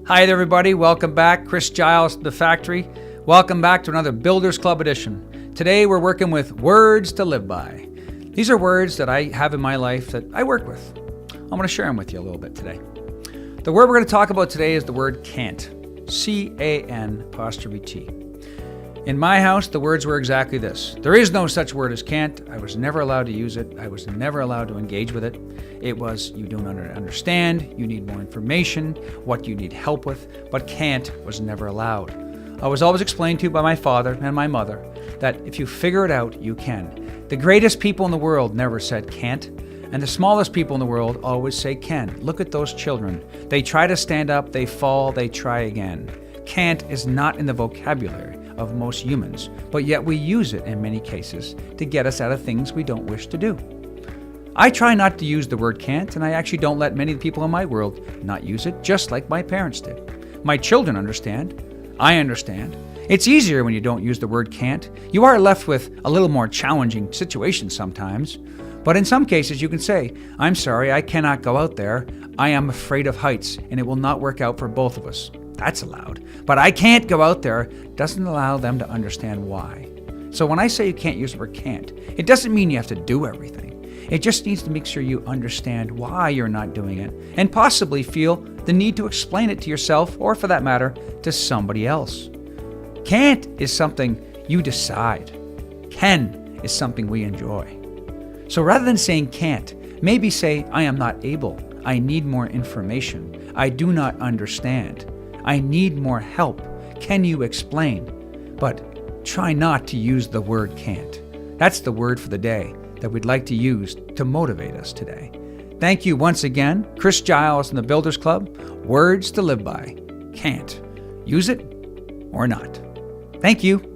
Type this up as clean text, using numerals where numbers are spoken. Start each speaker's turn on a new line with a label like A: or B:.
A: Hi there, everybody. Welcome back. Chris Giles, The Factory. Welcome back to another Builders Club edition. Today we're working with words to live by. These are words that I have in my life that I work with. I'm going to share them with you a little bit today. The word we're going to talk about today is the word can't. C-A-N'. In my house, the words were exactly this. There is no such word as can't. I was never allowed to use it. I was never allowed to engage with it. It was, you don't understand, you need more information, what you need help with, but can't was never allowed. I was always explained to by my father and my mother that if you figure it out, you can. The greatest people in the world never said can't, and the smallest people in the world always say can. Look at those children. They try to stand up, they fall, they try again. Can't is not in the vocabulary of most humans, but yet we use it in many cases to get us out of things we don't wish to do. I try not to use the word can't, and I actually don't let many people in my world not use it, just like my parents did. My children understand. I understand. It's easier when you don't use the word can't. You are left with a little more challenging situations sometimes, but in some cases you can say, I'm sorry, I cannot go out there. I am afraid of heights, and it will not work out for both of us. That's allowed. But I can't go out there doesn't allow them to understand why. So when I say you can't use the word can't, it doesn't mean you have to do everything. It just needs to make sure you understand why you're not doing it and possibly feel the need to explain it to yourself or, for that matter, to somebody else. Can't is something you decide. Can is something we enjoy. So rather than saying can't, maybe say, I am not able. I need more information. I do not understand. I need more help. Can you explain? But try not to use the word can't. That's the word for the day that we'd like to use to motivate us today. Thank you once again, Chris Giles and the Builders Club. Words to live by. Can't. Use it or not. Thank you.